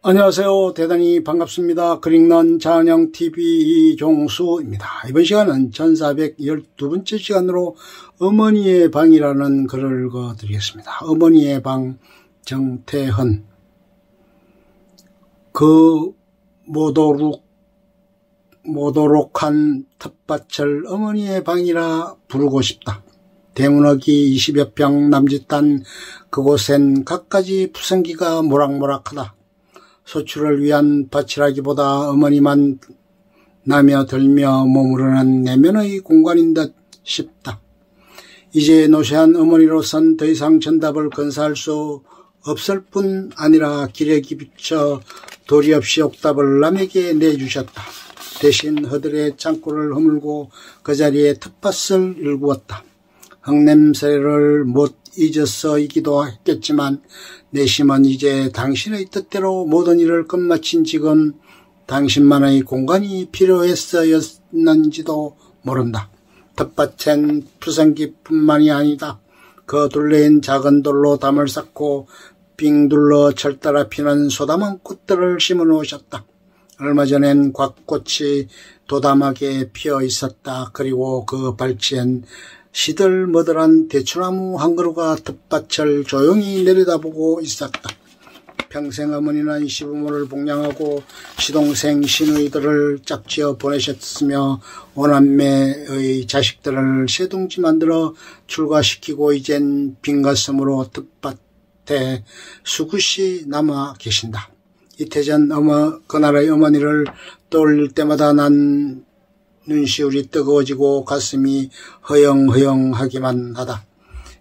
안녕하세요. 대단히 반갑습니다. 그릭넌 자은영TV 이종수입니다. 이번 시간은 1412번째 시간으로 어머니의 방이라는 글을 읽어드리겠습니다. 어머니의 방, 정태헌. 그 모도록한 텃밭을 어머니의 방이라 부르고 싶다. 대문어기 20여 평 남짓한 그곳엔 갖가지 푸성기가 모락모락하다. 소출을 위한 밭이라기보다 어머니만 나며 들며 머무르는 내면의 공간인 듯 싶다. 이제 노쇠한 어머니로선 더 이상 전답을 건사할 수 없을 뿐 아니라 기레기 비쳐 도리 없이 옥답을 남에게 내주셨다. 대신 허들의 창고를 허물고 그 자리에 텃밭을 일구었다. 흙냄새를 못 잊었어이기도 했겠지만 내심은 이제 당신의 뜻대로 모든 일을 끝마친 지금 당신만의 공간이 필요했어였는지도 모른다. 텃밭엔 푸성기뿐만이 아니다. 그 둘레인 작은 돌로 담을 쌓고 빙 둘러 철따라 피는 소담한 꽃들을 심어 놓으셨다. 얼마 전엔 곽꽃이 도담하게 피어 있었다. 그리고 그 발치엔 시들머들한 대추나무 한 그루가 텃밭을 조용히 내려다보고 있었다. 평생 어머니는 시부모를 복양하고 시동생 시누이들을 짝지어 보내셨으며 오남매의 자식들을 새둥지 만들어 출가시키고 이젠 빈가슴으로 텃밭에 수굿이 남아 계신다. 이태전 그 나라의 어머니를 떠올릴 때마다 난 눈시울이 뜨거워지고 가슴이 허영허영하기만 하다.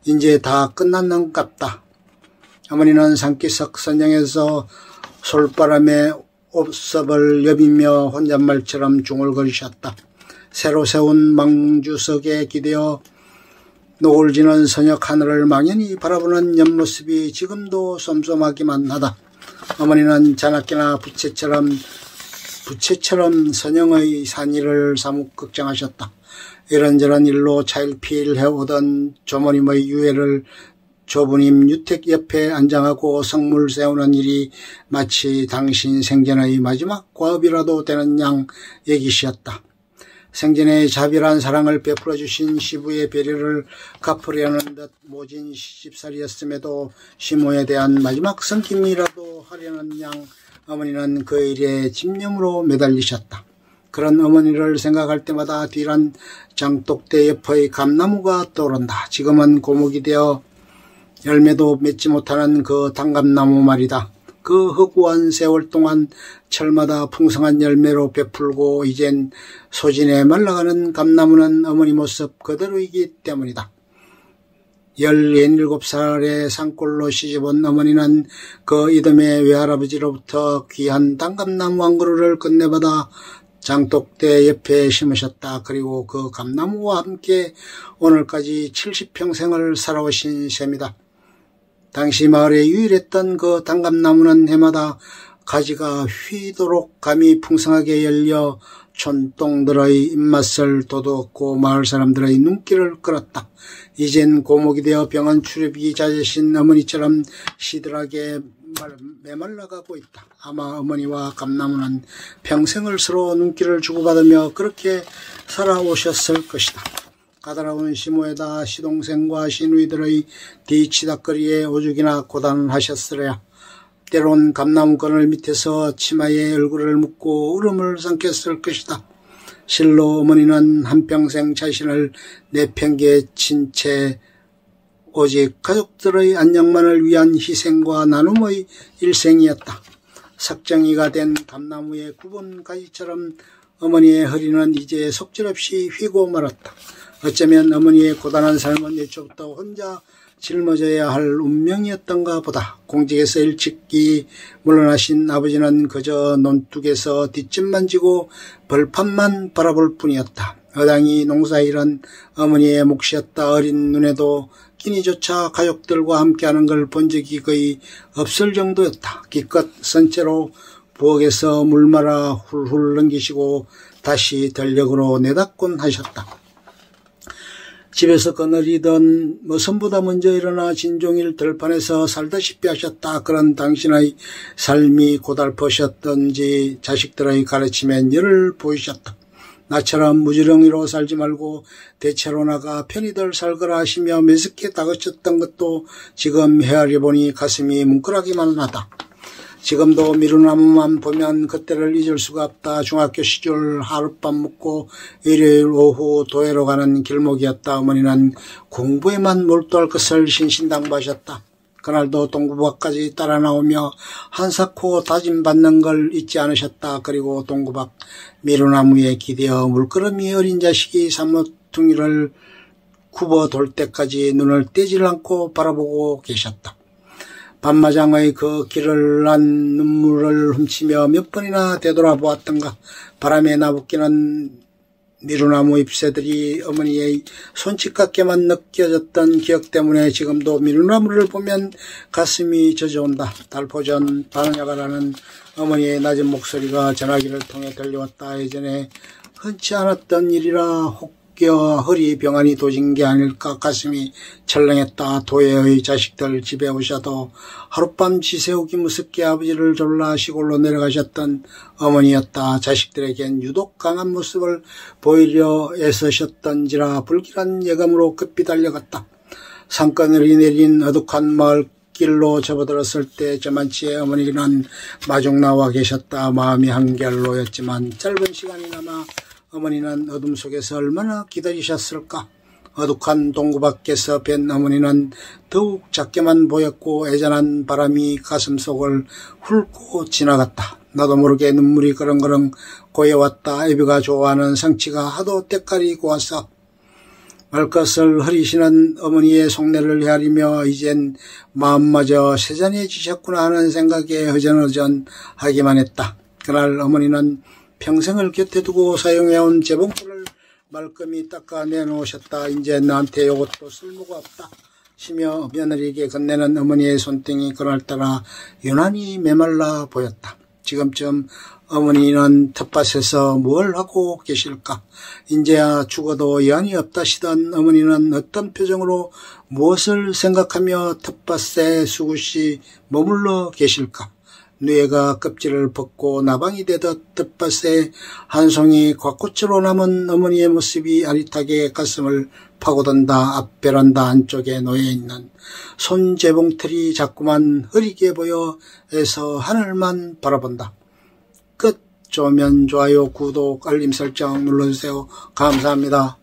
이제 다 끝났는갑다. 어머니는 산기슭 선영에서 솔바람에 옵섭을 여비며 혼잣말처럼 중얼거리셨다. 새로 세운 망주석에 기대어 노을지는 서녁 하늘을 망연히 바라보는 옆모습이 지금도 쏨쏨하기만 하다. 어머니는 자나깨나 부채처럼 선영의 산일을 사뭇 걱정하셨다. 이런저런 일로 차일피일해오던 조모님의 유해를 조부님 유택 옆에 안장하고 성물 세우는 일이 마치 당신 생전의 마지막 과업이라도 되는 양 얘기시었다. 생전에 자비란 사랑을 베풀어 주신 시부의 배려를 갚으려는 듯 모진 시집살이였음에도 시모에 대한 마지막 성김이라도 하려는 양 어머니는 그 일에 집념으로 매달리셨다. 그런 어머니를 생각할 때마다 뒤란 장독대 옆의 감나무가 떠오른다. 지금은 고목이 되어 열매도 맺지 못하는 그 단감나무 말이다. 그 허구한 세월 동안 철마다 풍성한 열매로 베풀고 이젠 소진해 말라가는 감나무는 어머니 모습 그대로이기 때문이다. 17살의 산골로 시집온 어머니는 그 이듬해 외할아버지로부터 귀한 단감나무 한 그루를 끝내받아 장독대 옆에 심으셨다. 그리고 그 감나무와 함께 오늘까지 70평생을 살아오신 셈이다. 당시 마을에 유일했던 그 단감나무는 해마다 가지가 휘도록 감이 풍성하게 열려 촌동들의 입맛을 돋웠고 마을 사람들의 눈길을 끌었다. 이젠 고목이 되어 병원 출입이 잦으신 어머니처럼 시들하게 메말라가고 있다. 아마 어머니와 감나무는 평생을 서로 눈길을 주고받으며 그렇게 살아오셨을 것이다. 까다로운 시모에다 시동생과 시누이들의 뒤치다거리에 오죽이나 고단을 하셨으랴. 때론 감나무건을 밑에서 치마에 얼굴을 묻고 울음을 삼켰을 것이다. 실로 어머니는 한평생 자신을 내팽개에 친 채 오직 가족들의 안녕만을 위한 희생과 나눔의 일생이었다. 석정이가 된 감나무의 굽은 가지처럼 어머니의 허리는 이제 속절없이 휘고 말았다. 어쩌면 어머니의 고단한 삶은 예초부터 혼자 짊어져야 할 운명이었던가 보다. 공직에서 일찍이 물러나신 아버지는 그저 논둑에서 뒷짐만 지고 벌판만 바라볼 뿐이었다. 어당이 농사일은 어머니의 몫이었다. 어린 눈에도 끼니조차 가족들과 함께하는 걸 본 적이 거의 없을 정도였다. 기껏 선체로 부엌에서 물 말아 훌훌 넘기시고 다시 전력으로 내닫곤 하셨다. 집에서 거느리던 선보다 먼저 일어나 진종일 들판에서 살다시피 하셨다. 그런 당신의 삶이 고달프셨던지 자식들의 가르침에 열을 보이셨다. 나처럼 무지렁이로 살지 말고 대체로 나가 편히들 살거라 하시며 매섭게 다그쳤던 것도 지금 헤아려 보니 가슴이 뭉클하기만 하다. 지금도 미루나무만 보면 그때를 잊을 수가 없다. 중학교 시절 하룻밤 묵고 일요일 오후 도회로 가는 길목이었다. 어머니는 공부에만 몰두할 것을 신신당부하셨다. 그날도 동구박까지 따라 나오며 한사코 다짐받는 걸 잊지 않으셨다. 그리고 동구박 미루나무에 기대어 물끄러미 어린 자식이 사모퉁이를 굽어 돌 때까지 눈을 떼질 않고 바라보고 계셨다. 밤마장의 그 길을 난 눈물을 훔치며 몇 번이나 되돌아보았던가. 바람에 나부끼는 미루나무 잎새들이 어머니의 손짓 같게만 느껴졌던 기억 때문에 지금도 미루나무를 보면 가슴이 젖어온다. 달포전 반야가라는 어머니의 낮은 목소리가 전화기를 통해 들려왔다. 예전에 흔치 않았던 일이라 혹여 허리 병환이 도진 게 아닐까. 가슴이 철렁했다. 도예의 자식들 집에 오셔도 하룻밤 지새우기 무섭게 아버지를 졸라 시골로 내려가셨던 어머니였다. 자식들에겐 유독 강한 모습을 보이려 애쓰셨던지라 불길한 예감으로 급히 달려갔다. 산거늘이 내린 어둑한 마을 길로 접어들었을 때 저만치의 어머니는 마중 나와 계셨다. 마음이 한결 놓였지만 짧은 시간이 남아 어머니는 어둠 속에서 얼마나 기다리셨을까. 어둑한 동구 밖에서 뵌 어머니는 더욱 작게만 보였고 애잔한 바람이 가슴속을 훑고 지나갔다. 나도 모르게 눈물이 그렁그렁 고여왔다. 애비가 좋아하는 상치가 하도 때깔이 고와서 말것을 흐리시는 어머니의 속내를 헤아리며 이젠 마음마저 세잔해지셨구나 하는 생각에 허전허전하기만 했다. 그날 어머니는 평생을 곁에 두고 사용해온 재봉틀을 말끔히 닦아 내놓으셨다. 이제 나한테 이것도 쓸모가 없다 시며 며느리에게 건네는 어머니의 손등이 그날따라 유난히 메말라 보였다. 지금쯤 어머니는 텃밭에서 뭘 하고 계실까? 이제야 죽어도 여한이 없다시던 어머니는 어떤 표정으로 무엇을 생각하며 텃밭에 수굿이 머물러 계실까? 뇌가 껍질을 벗고 나방이 되듯 텃밭에 한 송이 곽꽃으로 남은 어머니의 모습이 아릿하게 가슴을 파고든다. 앞 베란다 안쪽에 놓여있는 손재봉틀이 자꾸만 흐리게 보여 애서 하늘만 바라본다. 끝. 좋으면 좋아요, 구독, 알림 설정 눌러주세요. 감사합니다.